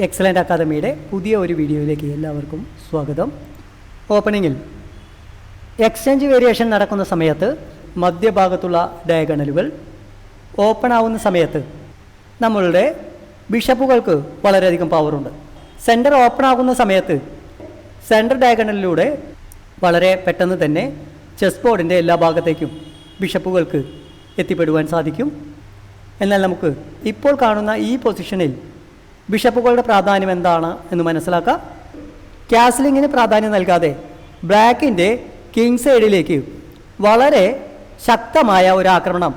Excellent അക്കാദമിയുടെ പുതിയ ഒരു വീഡിയോയിലേക്ക് എല്ലാവർക്കും സ്വാഗതം. ഓപ്പണിങ്ങിൽ എക്സ്ചേഞ്ച് വേരിയേഷൻ നടക്കുന്ന സമയത്ത് മധ്യഭാഗത്തുള്ള ഡയഗണലുകൾ ഓപ്പൺ ആവുന്ന സമയത്ത് നമ്മളുടെ ബിഷപ്പുകൾക്ക് വളരെയധികം പവറുണ്ട്. സെൻറ്റർ ഓപ്പൺ ആകുന്ന സമയത്ത് സെൻറ്റർ ഡയഗണലിലൂടെ വളരെ പെട്ടെന്ന് തന്നെ ചെസ് ബോർഡിൻ്റെ എല്ലാ ഭാഗത്തേക്കും ബിഷപ്പുകൾക്ക് എത്തിപ്പെടുവാൻ സാധിക്കും. എന്നാൽ നമുക്ക് ഇപ്പോൾ കാണുന്ന ഈ പൊസിഷനിൽ ബിഷപ്പുകളുടെ പ്രാധാന്യം എന്താണ് എന്ന് മനസ്സിലാക്കാം. കാസ്ലിങ്ങിന് പ്രാധാന്യം നൽകാതെ ബ്ലാക്കിൻ്റെ കിങ് സൈഡിലേക്ക് വളരെ ശക്തമായ ഒരു ആക്രമണം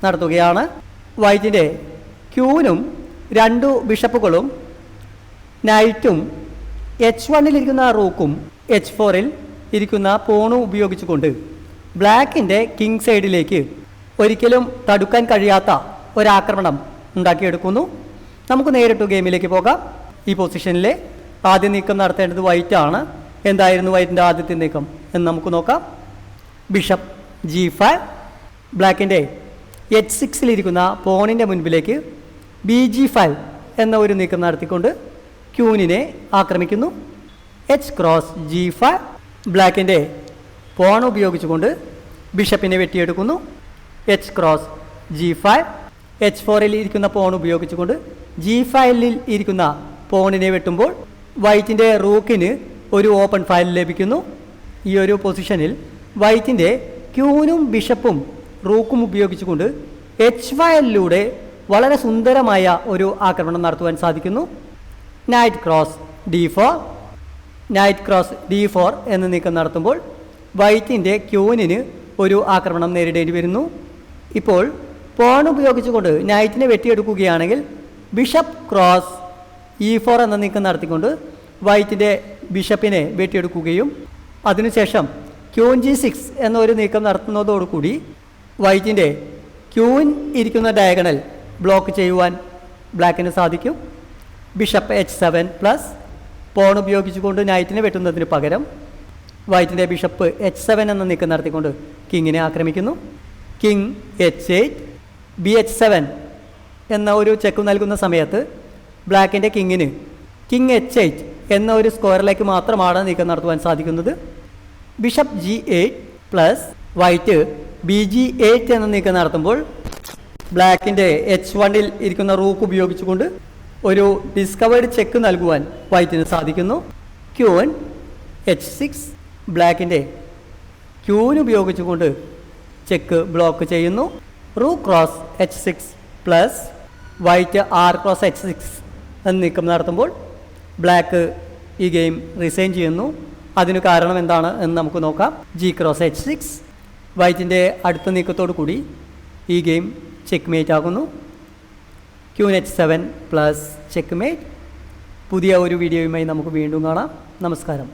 നടത്തുകയാണ്. വൈറ്റിൻ്റെ ക്യൂനും രണ്ടു ബിഷപ്പുകളും നൈറ്റും H1 ഇരിക്കുന്ന റൂക്കും H4 ഇരിക്കുന്ന പോണും ഉപയോഗിച്ചുകൊണ്ട് ബ്ലാക്കിൻ്റെ കിങ് സൈഡിലേക്ക് ഒരിക്കലും തടുക്കാൻ കഴിയാത്ത ഒരാക്രമണം ഉണ്ടാക്കിയെടുക്കുന്നു. നമുക്ക് നേരിട്ട് ഗെയിമിലേക്ക് പോകാം. ഈ പൊസിഷനിലെ ആദ്യ നീക്കം നടത്തേണ്ടത് വൈറ്റാണ്. എന്തായിരുന്നു വൈറ്റിൻ്റെ ആദ്യത്തെ നീക്കം എന്ന് നമുക്ക് നോക്കാം. ബിഷപ്പ് G5, ബ്ലാക്കിൻ്റെ H6 ഇരിക്കുന്ന പോണിൻ്റെ മുൻപിലേക്ക് BG5 എന്ന ഒരു നീക്കം നടത്തിക്കൊണ്ട് ക്യൂനിനെ ആക്രമിക്കുന്നു. H ക്രോസ് G5, ബ്ലാക്കിൻ്റെ പോൺ ഉപയോഗിച്ചുകൊണ്ട് ബിഷപ്പിനെ വെട്ടിയെടുക്കുന്നു. H ക്രോസ് G5, H4 ഇരിക്കുന്ന പോൺ ഉപയോഗിച്ചുകൊണ്ട് G5 ഇരിക്കുന്ന പോണിനെ വെട്ടുമ്പോൾ വൈറ്റിൻ്റെ റൂക്കിന് ഒരു ഓപ്പൺ ഫയൽ ലഭിക്കുന്നു. ഈ ഒരു പൊസിഷനിൽ വൈറ്റിൻ്റെ ക്യൂനും ബിഷപ്പും റൂക്കും ഉപയോഗിച്ചുകൊണ്ട് H5 വളരെ സുന്ദരമായ ഒരു ആക്രമണം നടത്തുവാൻ സാധിക്കുന്നു. Night cross D4, night cross D4 എന്ന നീക്കം നടത്തുമ്പോൾ വൈറ്റിൻ്റെ ക്യൂനിന് ഒരു ആക്രമണം നേരിടേണ്ടി വരുന്നു. ഇപ്പോൾ പോൺ ഉപയോഗിച്ചുകൊണ്ട് നൈറ്റിനെ വെട്ടിയെടുക്കുകയാണെങ്കിൽ ബിഷപ്പ് ക്രോസ് E4 എന്ന നീക്കം നടത്തിക്കൊണ്ട് വൈറ്റിൻ്റെ ബിഷപ്പിനെ വെട്ടിയെടുക്കുകയും അതിനുശേഷം ക്യൂൻ G6 എന്നൊരു നീക്കം നടത്തുന്നതോടുകൂടി വൈറ്റിൻ്റെ ക്യൂൻ ഇരിക്കുന്ന ഡയഗണൽ ബ്ലോക്ക് ചെയ്യുവാൻ ബ്ലാക്കിന് സാധിക്കും. ബിഷപ്പ് H7 പ്ലസ് പോൺ ഉപയോഗിച്ചുകൊണ്ട് നൈറ്റിനെ വെട്ടുന്നതിന് പകരം വൈറ്റിൻ്റെ ബിഷപ്പ് H7 എന്ന നീക്കം നടത്തിക്കൊണ്ട് കിങ്ങിനെ ആക്രമിക്കുന്നു. കിങ് H8, BH7 എന്ന ഒരു ചെക്ക് നൽകുന്ന സമയത്ത് ബ്ലാക്കിൻ്റെ കിങ്ങിന് കിങ് H8 എന്ന ഒരു സ്ക്വയറിലേക്ക് മാത്രമാണ് നീക്കം നടത്തുവാൻ സാധിക്കുന്നത്. Bishop G8 plus white BG8 എന്ന നീക്കം നടത്തുമ്പോൾ ബ്ലാക്കിൻ്റെ H1 ഇരിക്കുന്ന റൂക്ക് ഉപയോഗിച്ചുകൊണ്ട് ഒരു ഡിസ്കവേർഡ് ചെക്ക് നൽകുവാൻ വൈറ്റിന് സാധിക്കുന്നു. ക്യൂൻ H6, ബ്ലാക്കിൻ്റെ ക്യൂൻ ഉപയോഗിച്ചുകൊണ്ട് ചെക്ക് ബ്ലോക്ക് ചെയ്യുന്നു. Rook cross H6 plus white R cross H6 എന്ന നീക്കം നടത്തുമ്പോൾ ബ്ലാക്ക് ഈ ഗെയിം റിസൈൻ ചെയ്യുന്നു. അതിന് കാരണം എന്താണ് എന്ന് നമുക്ക് നോക്കാം. G ക്രോസ് H6, വൈറ്റിൻ്റെ അടുത്ത നീക്കത്തോടു കൂടി ഈ ഗെയിം ചെക്ക് മേറ്റ് ആകുന്നു. Queen H7 plus check mate. പുതിയ ഒരു വീഡിയോയുമായി നമുക്ക് വീണ്ടും കാണാം. നമസ്കാരം.